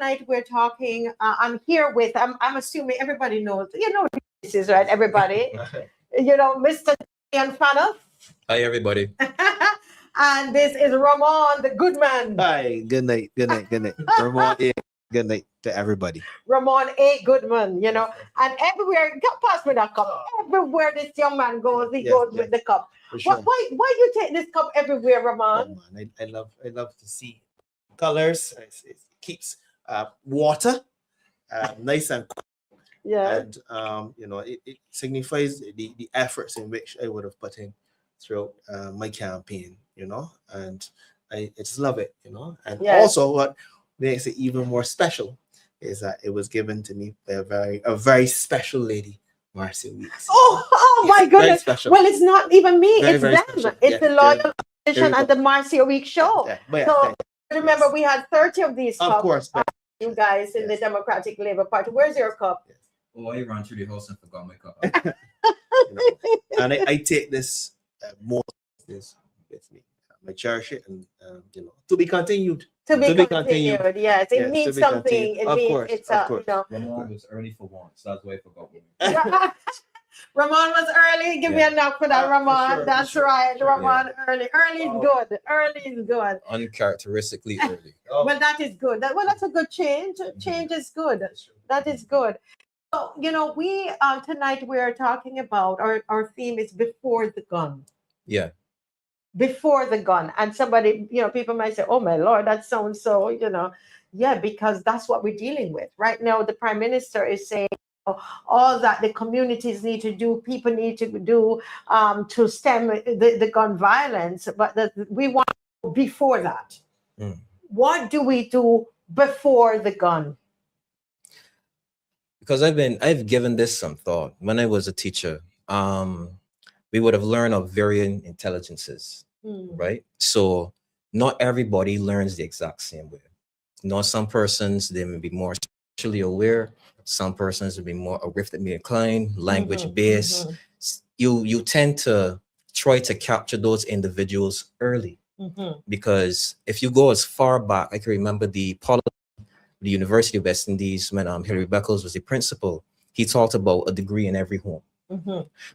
tonight we're talking, I'm here with, I'm assuming everybody knows, this is right, everybody. Mr. Damien Fanus. Hi, everybody. And this is Ramon the Goodman. Hi, good night. Ramon, good night to everybody. Ramon A. Goodman, and everywhere, pass me that cup. Everywhere this young man goes, he goes with the cup. Sure. Why you take this cup everywhere, Ramon? Oh, man, I love to see colors. It keeps water nice and cool. Yeah. And it signifies the efforts in which I would have put in throughout my campaign, and I just love it, and also what makes it even more special is that it was given to me by a very special lady, Marcia Weekes. Oh my goodness. Well, it's not even me, it's them. Special. It's the Loyal Edition and the Marcia Weekes Show. So remember, we had 30 of these cups. Of course. You guys in the Democratic Labour Party. Where's your cup? Oh, I ran through the house and forgot my cup. And I take this more this with me. I cherish it, and to be continued. To be continued. Yes, it means something. Of course. Ramon was early for once. That's why I forgot me. Ramon was early. Give me a knock for that, Ramon. That's right. Ramon early. Early is good. Early is good. Uncharacteristically early. Well, that is good. That's a good change. Change is good. That is good. So, we tonight we are talking about our theme is before the gun. Yeah. Before the gun. And somebody, people might say, oh my Lord, that sounds so, yeah, because that's what we're dealing with. Right now, the Prime Minister is saying all that the communities need to do, people need to do to stem the gun violence, but we want before that. What do we do before the gun? Because I've given this some thought. When I was a teacher, we would have learned of varying intelligences, right? So not everybody learns the exact same way. Some persons, they may be more socially aware. Some persons will be more arithmetically inclined, language-based. You tend to try to capture those individuals early. Because if you go as far back, I can remember the University of West Indies, when Hilary Beckles was the principal, he talked about a degree in every home.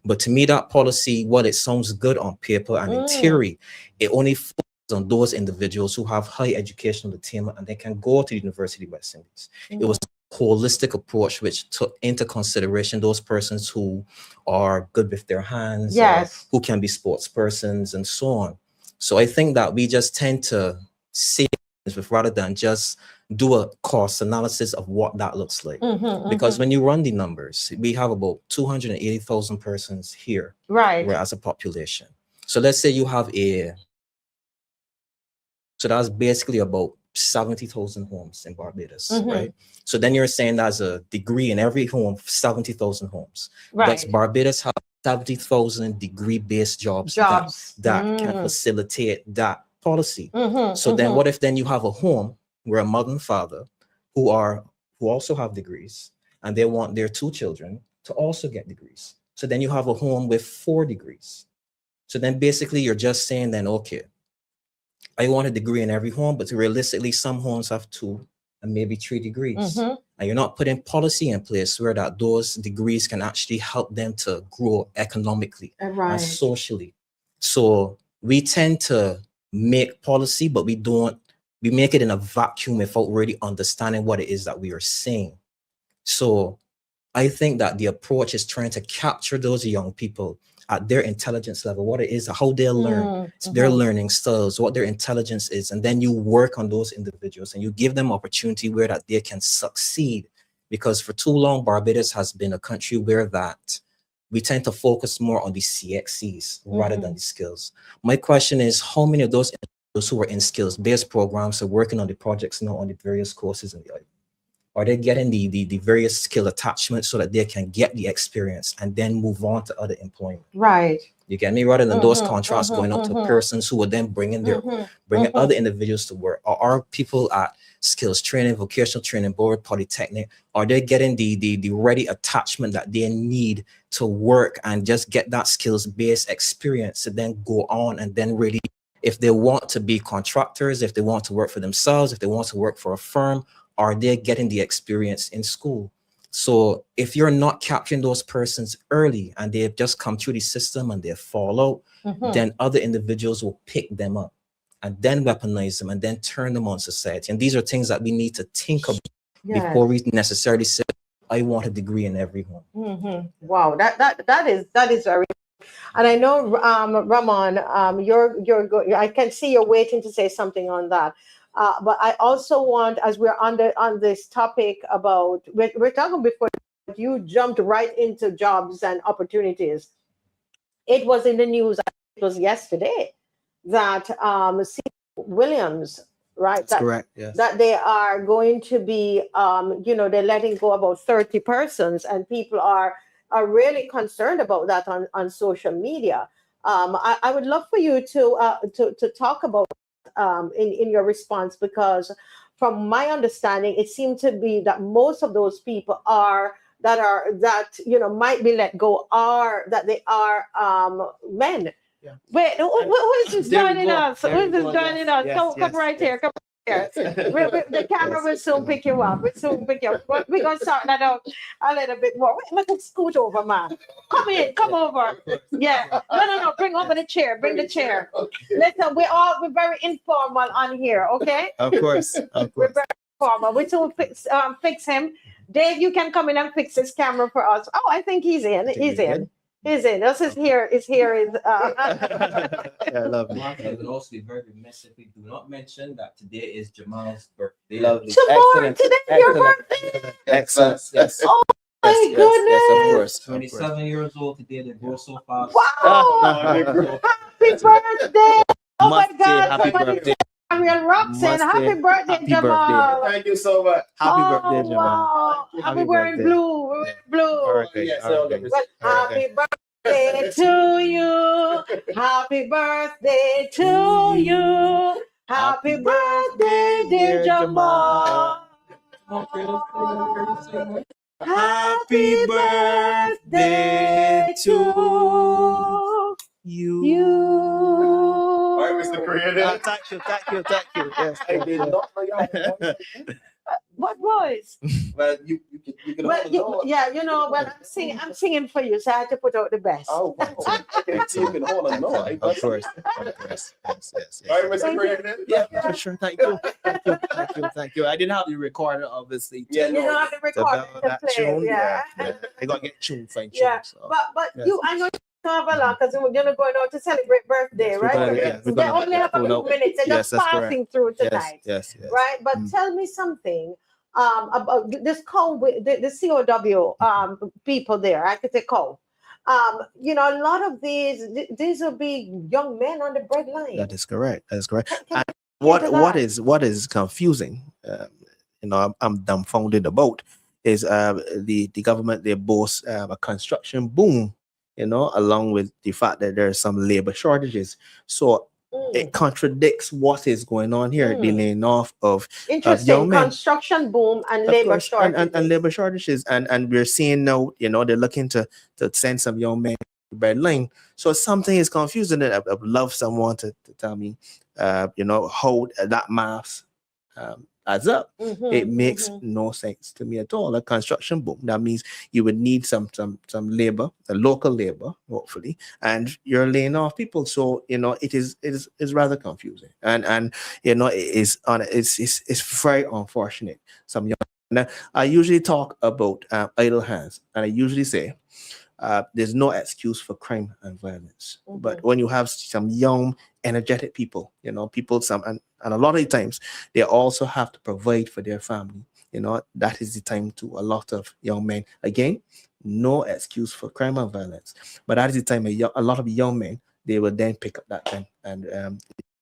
But to me, that policy, while it sounds good on paper and in theory, it only focuses on those individuals who have high educational attainment and they can go to the University of West Indies. It was a holistic approach which took into consideration those persons who are good with their hands, who can be sports persons and so on. So I think that we just tend to say this rather than just do a cost analysis of what that looks like. Because when you run the numbers, we have about 280,000 persons here, right, as a population. So let's say you have so that's basically about 70,000 homes in Barbados, right? So then you're saying there's a degree in every home, 70,000 homes. Right. Does Barbados have 70,000 degree-based jobs that can facilitate that policy? So then what if then you have a home where a mother and father who also have degrees and they want their 2 children to also get degrees? So then you have a home with 4 degrees. So then basically you're just saying then, okay, I want a degree in every home, but realistically some homes have 2 and maybe 3 degrees. And you're not putting policy in place where that those degrees can actually help them to grow economically and socially. So we tend to make policy, but we make it in a vacuum without really understanding what it is that we are saying. So I think that the approach is trying to capture those young people at their intelligence level, what it is, how they learn, their learning styles, what their intelligence is, and then you work on those individuals and you give them opportunity where that they can succeed. Because for too long, Barbados has been a country where that we tend to focus more on the CXCs rather than the skills. My question is, how many of those individuals who are in skills-based programs are working on the projects now on the various courses in the island? Are they getting the various skill attachments so that they can get the experience and then move on to other employment? Right. You get me? Rather than those contracts going up to persons who are then bringing other individuals to work. Or are people at skills training, vocational training board, polytechnic, are they getting the ready attachment that they need to work and just get that skills-based experience to then go on and then really, if they want to be contractors, if they want to work for themselves, if they want to work for a firm, are they getting the experience in school? So if you're not capturing those persons early and they've just come through the system and they fall out, then other individuals will pick them up and then weaponize them and then turn them on society. And these are things that we need to think about before we necessarily say, I want a degree in every home. Wow, that is very. And I know, Ramon, I can see you're waiting to say something on that. But I also want, as we're on this topic about, we're talking before you jumped right into jobs and opportunities. It was in the news, it was yesterday, that Williams, right? That's correct, yes. That they are going to be, they're letting go about 30 persons, and people are really concerned about that on social media. I would love for you to talk about in your response, because from my understanding, it seemed to be that most of those people that might be let go are men. Yeah. Wait, who is this joining us? Who is this joining us? Come right here. Come here. The camera will soon pick you up. We're going to sort that out a little bit more. Wait, let me scoot over, man. Come in. Come over. Yeah. No. Bring over the chair. Bring the chair. Listen, we're very informal on here, okay? Of course. We're very informal. We soon fix him. Dave, you can come in and fix this camera for us. Oh, I think he's in. He's in. This is here. Yeah, lovely. It would also be very remiss if we do not mention that today is Jamal's birthday. Lovely. Jamal, today your birthday. Excellent. Yes. Oh my goodness. Yes, of course. 27 years old today. They go so fast. Wow. Happy birthday. Oh my God. Happy birthday. Ariel Roxanne, happy birthday, Jamal. Thank you so much. Happy birthday, Jamal. Wow. Happy wearing blue. We're wearing blue. Okay. Well, happy birthday to you. Happy birthday to you. Happy birthday, dear Jamal. Happy birthday to you. All right, Mr. Creative. Thank you. Yes, I did not know. What voice? Well, you can Well, I'm singing for you, so I had to put out the best. Oh, okay. So you can hold a note. Of course. Yes. All right, Mr. Creative. Yeah, sure. Thank you. I didn't have the recorder, obviously. Yeah, you don't have the recorder to play. Tune. Yeah. I got to get tuned, fine tune. Yeah, So. but I know you have a lot because we're going out to celebrate birthday, right? They only have a few minutes. They're just passing through tonight. Yes. Right, but tell me something about this the COW people there. I could say COW. A lot of these will be young men on the breadline. That is correct. And what is confusing, I'm dumbfounded about, is the government, they boast a construction boom, along with the fact that there are some labor shortages. So it contradicts what is going on here, the laying off of young men. Construction boom and labor shortages. And labor shortages. And we're seeing now, they're looking to send some young men to the breadline. So something is confusing. I would love someone to tell me, how that math adds up. It makes no sense to me at all. A construction boom, that means you would need some labor, a local labor, hopefully, and you're laying off people. So it is rather confusing, and it's very unfortunate. Some young. Now, I usually talk about idle hands, and I usually say there's no excuse for crime and violence. But when you have some young, energetic people, and a lot of the times they also have to provide for their family. That is the time to a lot of young men. Again, no excuse for crime and violence, but that is the time a lot of young men, they will then pick up that gun and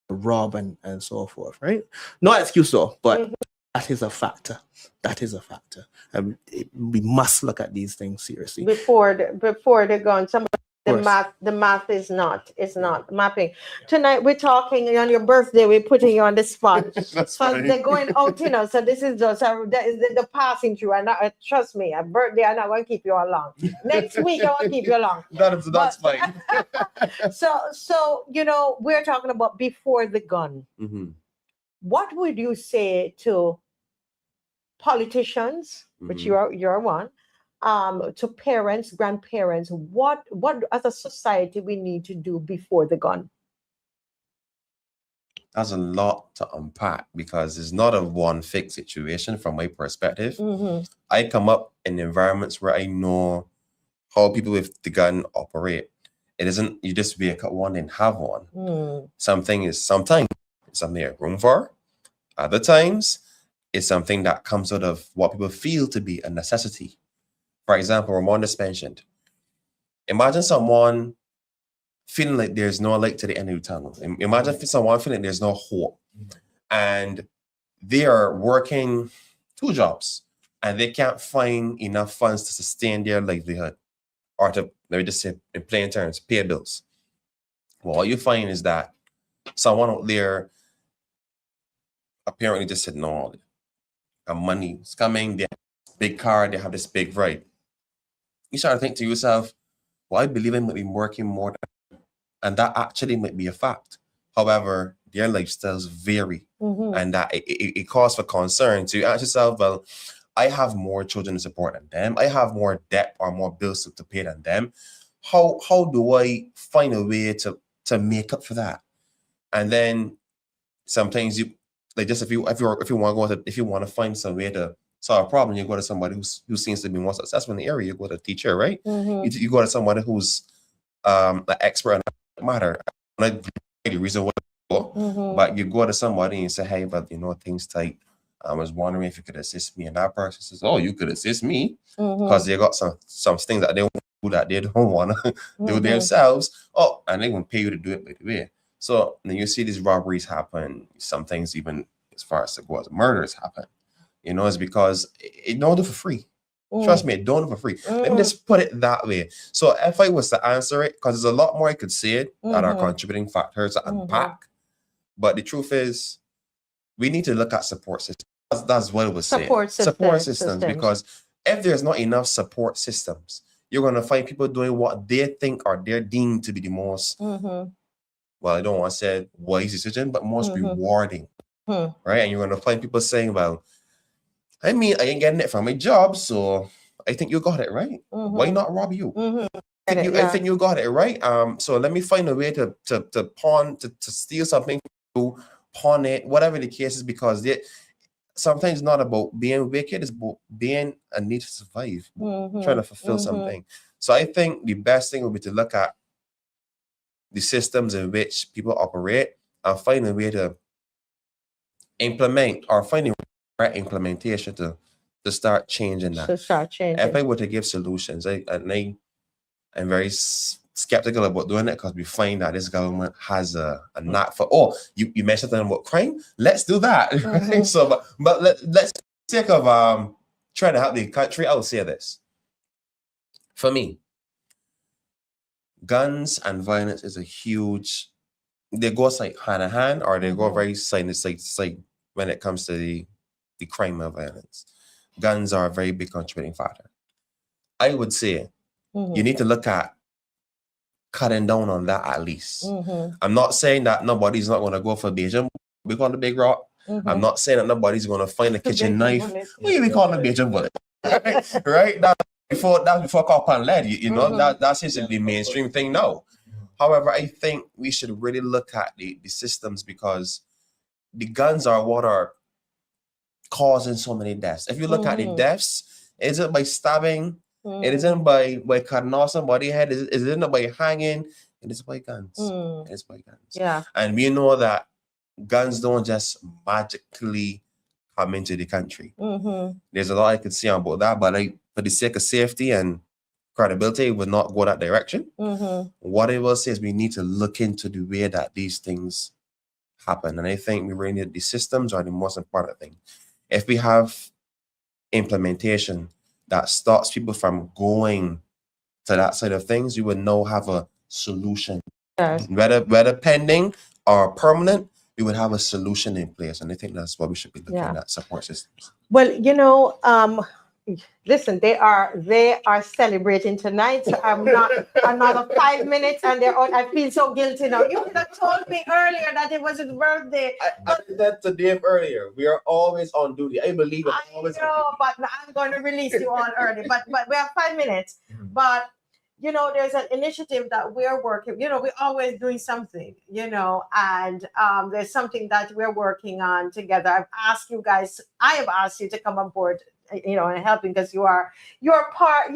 rob and so forth. Right? No excuse though, but that is a factor. And we must look at these things seriously before the gun. The math is not mapping. Tonight we're talking on your birthday. We're putting you on the spot. So they're going out, So this is just the passing through. And trust me, a birthday, I'm not going to keep you all long. Next week I won't keep you long. That's fine. So we're talking about before the gun. What would you say to politicians, which you're one, to parents, grandparents, what as a society we need to do before the gun? That's a lot to unpack because it's not a one fixed situation from my perspective. I come up in environments where I know how people with the gun operate. It isn't you just wake up one and have one. Sometimes it's something you have room for. Other times it's something that comes out of what people feel to be a necessity. For example, Ramon just mentioned, imagine someone feeling like there's no light to the end of the tunnel. Imagine someone feeling there's no hope. And they are working 2 jobs and they can't find enough funds to sustain their livelihood or to, let me just say in plain terms, pay bills. Well, all you find is that someone out there apparently just said, no, money is coming, they have this big car, they have this big ride. You start to think to yourself, well, I believe I might be working more than, and that actually might be a fact. However, their lifestyles vary, and that it calls for concern to ask yourself, well, I have more children to support than them. I have more debt or more bills to pay than them. How do I find a way to make up for that? And then sometimes you like just if you want to find some way to solve a problem, you go to somebody who seems to be more successful in the area. You go to a teacher, right? You go to somebody who's an expert in that matter. Not the reason why, but you go to somebody and say, hey, but things tight. I was wondering if you could assist me. And that person says, oh, you could assist me because they got some things that they want to do that they don't want to do themselves. Oh, and they won't pay you to do it by the way. So then you see these robberies happen. Some things even as far as murders happen. It's because it don't do for free. Trust me, it don't do for free. Let me just put it that way. So if I was to answer it, because there's a lot more I could say that are contributing factors to unpack. But the truth is, we need to look at support systems. That's what I was saying. Support systems. Because if there's not enough support systems, you're going to find people doing what they think or they're deemed to be the most, well, I don't want to say wise decision, but most rewarding. Right? And you're going to find people saying, well, I mean, I ain't getting it from my job, so I think you got it right. Why not rob you? I think you got it right. So let me find a way to pawn, to steal something, to pawn it, whatever the case is, because sometimes it's not about being wicked, it's about being a need to survive, trying to fulfill something. So I think the best thing would be to look at the systems in which people operate and find a way to implement or find a right implementation to start changing that. If I were to give solutions, I'm very skeptical about doing it because we find that this government has a knack for, you mentioned something about crime, let's do that. Right? So but let's take of trying to help the country. I will say this. For me, guns and violence is a huge, they go like hand in hand, or they go very side to side when it comes to the crime and violence. Guns are a very big contributing factor. I would say you need to look at cutting down on that at least. I'm not saying that nobody's not going to go for Beijing. We call it the big rock. I'm not saying that nobody's going to find a kitchen knife. We call it Beijing bullet. Right? That's before copper and lead. That seems to be the mainstream thing now. However, I think we should really look at the systems, because the guns are what are causing so many deaths. If you look at the deaths, is it by stabbing? It isn't by cutting off somebody's head. It isn't by hanging. It is by guns. It is by guns. Yeah. And we know that guns don't just magically come into the country. There's a lot I could say about that, but for the sake of safety and credibility, would not go that direction. What I will say is we need to look into the way that these things happen. And I think we really need the systems are the most important thing. If we have implementation that stops people from going to that side of things, you would now have a solution. Whether pending or permanent, we would have a solution in place. And I think that's what we should be looking at, support systems. Well, listen, they are celebrating tonight. So I'm not another 5 minutes and they're on. I feel so guilty now. You could have told me earlier that it was his birthday. I did that to Dave earlier. We are always on duty. I believe I know, but I'm going to release you on early. But we have 5 minutes. But you know, there's an initiative that we're working. You know, we're always doing something. You know, and there's something that we're working on together. I have asked you to come on board. You know, and helping because you're part.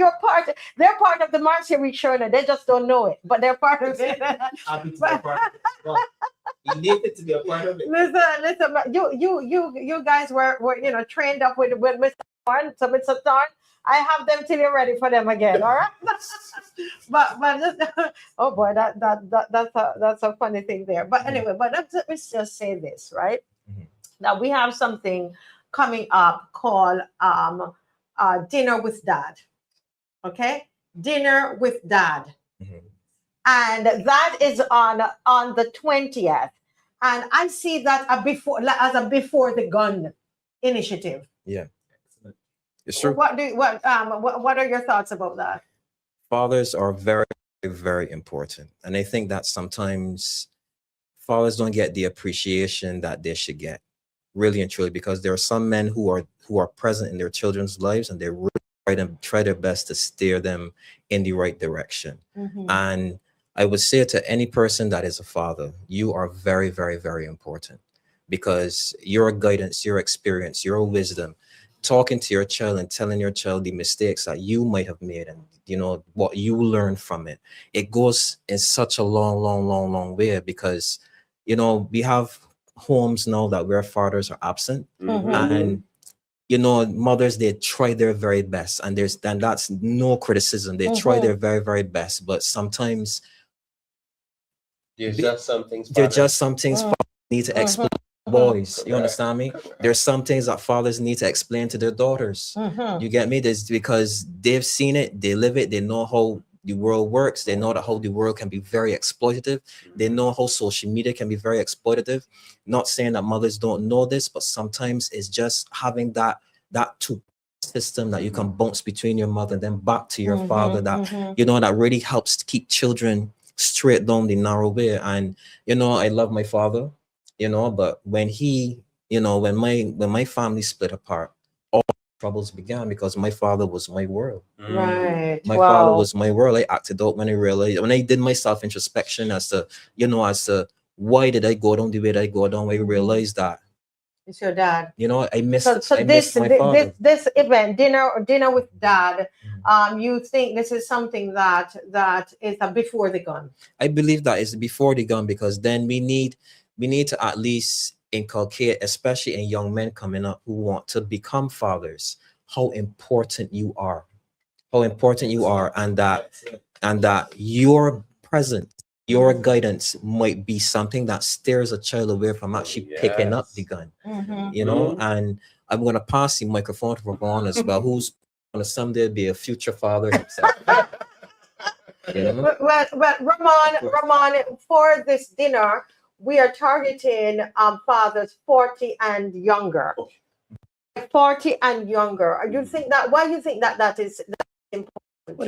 They're part of the Marcia Weekes Show, and they just don't know it, but they're part of it. Happy to be a part of it. You need it to be a part of it. Listen, you guys were you know trained up with Mr. Thorne. So Mr. Thorne, I have them till you're ready for them again. All right. but oh boy, that's a funny thing there. But anyway, but let's just say this, right? Now we have something coming up called Dinner with Dad. Okay? Dinner with Dad. And that is on the 20th. And I see that as a before the gun initiative. Yeah. It's true. What are your thoughts about that? Fathers are very, very important. And I think that sometimes fathers don't get the appreciation that they should get. Really and truly, because there are some men who are present in their children's lives and they really try their best to steer them in the right direction. And I would say to any person that is a father, you are very, very, very important because your guidance, your experience, your wisdom, talking to your child and telling your child the mistakes that you might have made and you know what you learned from it. It goes in such a long way because you know we have homes now that where fathers are absent and you know mothers, they try their very best and that's no criticism. They try their very, very best, but sometimes there's just some things fathers need to explain to boys. You understand me? There's some things that fathers need to explain to their daughters. You get me? This because they've seen it, they live it, they know how the world works. They know that how the world can be very exploitative. They know how social media can be very exploitative. Not saying that mothers don't know this, but sometimes it's just having that two system that you can bounce between your mother and then back to your father that you know that really helps to keep children straight down the narrow way. And you know, I love my father, you know, but when he, you know, when my family split apart, all troubles began because my father was my world. Right. My father was my world. I acted out when I did my self-introspection as to why did I go down the way that I go down. I realized that it's your dad. You know, I missed this event, dinner with dad. You think this is something that is a before the gun? I believe that is before the gun because then we need to at least inculcate, especially in young men coming up who want to become fathers, how important you are, and that your presence, your guidance might be something that steers a child away from actually picking up the gun. You know, and I'm going to pass the microphone to Ramon as well, who's going to someday be a future father himself. You know? Well, Ramon, for this dinner, we are targeting fathers 40 and younger. 40 and younger. You think that? Why do you think that is important?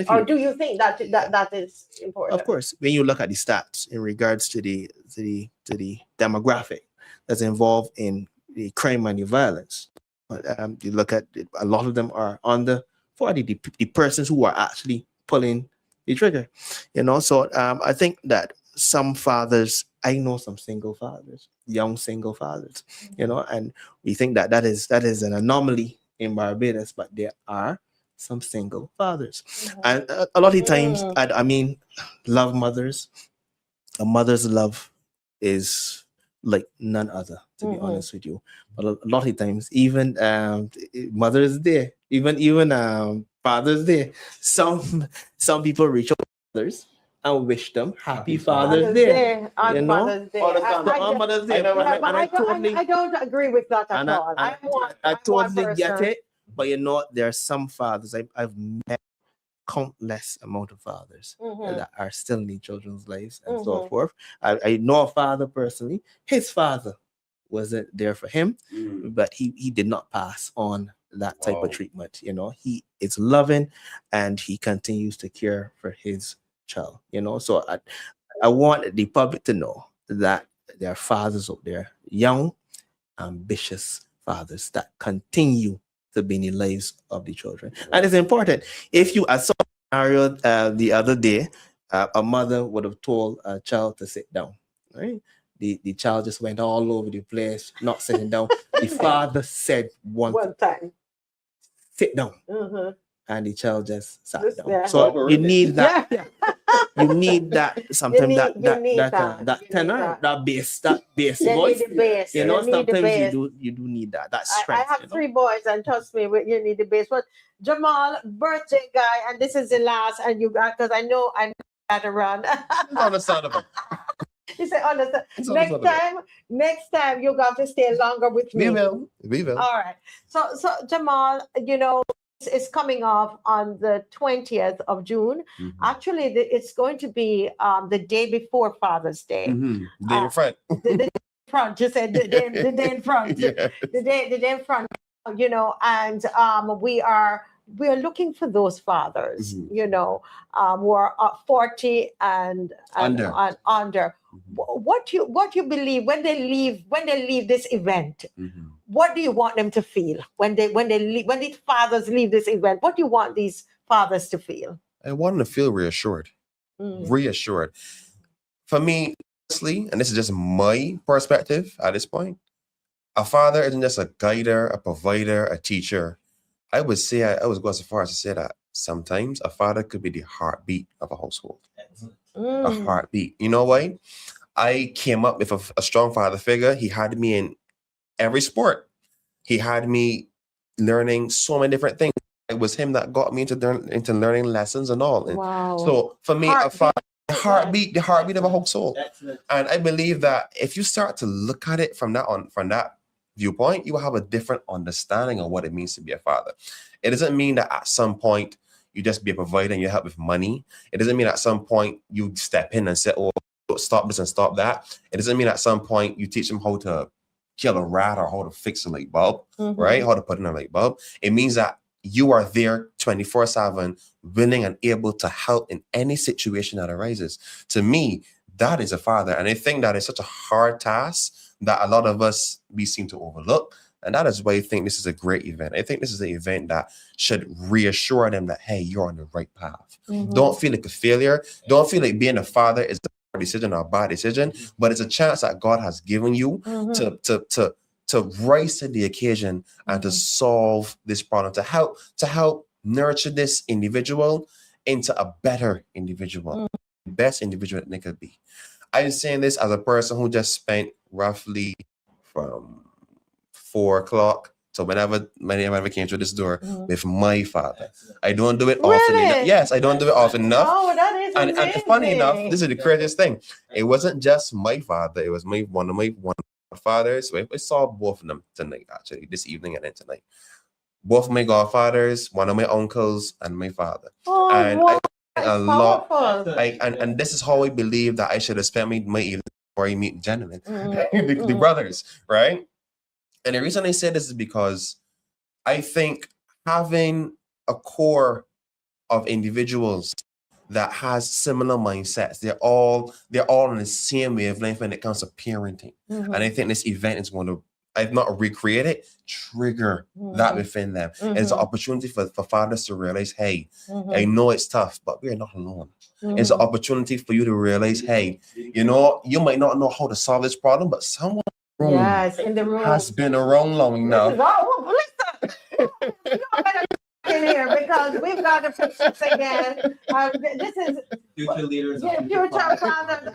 Or do you think that is important? Of course, when you look at the stats in regards to the demographic that's involved in the crime and the violence, you look at it, a lot of them are under 40. The persons who are actually pulling the trigger, you know. So I think that some fathers, I know some single fathers, young single fathers, you know, and we think that is an anomaly in Barbados, but there are some single fathers, and a lot of times, I mean, love mothers. A mother's love is like none other, to be honest with you. But a lot of times, even mother is there, even father's there. Some people reach out to others and wish them happy Father's Day. On Father's Day. On Mother's Day. I don't agree with that at all. I totally get it. But you know, there are some fathers, I've met countless amount of fathers that are still in children's lives and so forth. I know a father personally. His father wasn't there for him, but he did not pass on that type of treatment. You know, he is loving and he continues to care for his child. You know, so I want the public to know that there are fathers out there, young, ambitious fathers that continue to be in the lives of the children. And it's important. If you, I saw a scenario the other day, a mother would have told a child to sit down, right? The child just went all over the place, not sitting down. The father said one time, sit down. And the child just sat down. Yeah. So you need that. Yeah. You need that sometimes that tenor, that bass voice. Need the bass. You know, sometimes you do need that strength. I have 3 boys, and trust me, you need the bass. But Jamal, birthday guy, and this is the last, and you got, because I know got to run. On the side of it. He said, next time you got to stay longer with me. We will. All right. So Jamal, you know, it's coming off on the 20th of June. Actually, it's going to be the day before Father's Day. The day in front. The day in front. Just said the day in front. Yeah. The day in front. You know, and we are looking for those fathers. You know, who are 40 and under. What do you believe when they leave this event? What do you want them to feel when these fathers leave this event? What do you want these fathers to feel? I want them to feel reassured. Reassured. For me, honestly, and this is just my perspective at this point, a father isn't just a guider, a provider, a teacher. I would go so far as to say that sometimes a father could be the heartbeat of a household. A heartbeat. You know why? I came up with a strong father figure. He had me in every sport. He had me learning so many different things. It was him that got me into learning lessons and all. Wow. So for me, a father, the heartbeat of a household. And I believe that if you start to look at it from that viewpoint, you will have a different understanding of what it means to be a father. It doesn't mean that at some point you just be a provider and you help with money. It doesn't mean at some point you step in and say, oh, stop this and stop that. It doesn't mean at some point you teach them how to kill a rat or how to fix a light bulb, right? How to put in a light bulb. It means that you are there 24/7, willing and able to help in any situation that arises. To me, that is a father. And I think that is such a hard task that a lot of us, we seem to overlook. And that is why I think this is a great event. I think this is an event that should reassure them that, hey, you're on the right path. Don't feel like a failure. Don't feel like being a father is a decision or a bad decision, but it's a chance that God has given you to rise to the occasion and to solve this problem, to help nurture this individual into a better individual, best individual that they could be. I'm saying this as a person who just spent roughly from 4 o'clock to whenever came through this door with my father. I don't do it often enough. Yes, I don't do it often enough. Oh, that is amazing. And funny enough, this is the craziest thing. It wasn't just my father. It was one of my fathers. So I saw both of them tonight, actually, this evening and then tonight. Both of my godfathers, one of my uncles, and my father. Oh, and wow. a lot. And this is how I believe that I should have spent my evening before I meet gentlemen, the brothers, right? And the reason I say this is because I think having a core of individuals that has similar mindsets, they're all on the same wavelength when it comes to parenting. And I think this event is going to, if not recreate it, trigger that within them. It's an opportunity for fathers to realize, hey, I know it's tough, but we're not alone. It's an opportunity for you to realize, hey, you know, you might not know how to solve this problem, but someone in the room has been around long enough. Listen, in here because we've got to fix this again. This is future leaders, future fathers.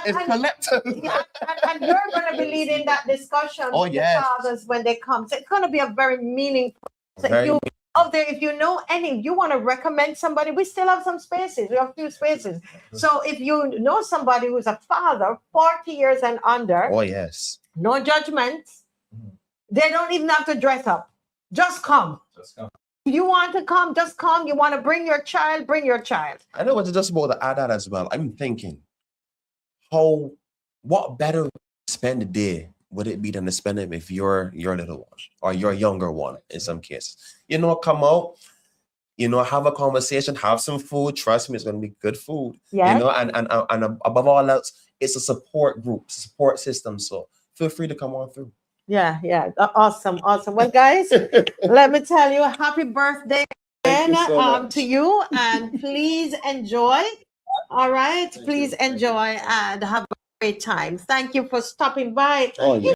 It's collective. And you're going to be leading that discussion with the fathers when they come. So it's going to be a very meaningful. If you know any, you want to recommend somebody, we still have some spaces. We have a few spaces. So if you know somebody who's a father, 40 years and under, no judgments. They don't even have to dress up. Just come. If you want to come, just come. You want to bring your child, bring your child. I know what's just about to add that as well. I'm thinking, what better way to spend the day would it be than to spend it with your little one or your younger one in some cases? Come out, have a conversation, have some food. Trust me, it's going to be good food. And above all else, it's a support group, support system. So feel free to come on through. Yeah. Awesome. Well, guys, let me tell you, happy birthday to you, and please enjoy. All right, please enjoy and have a great time. Thank you for stopping by.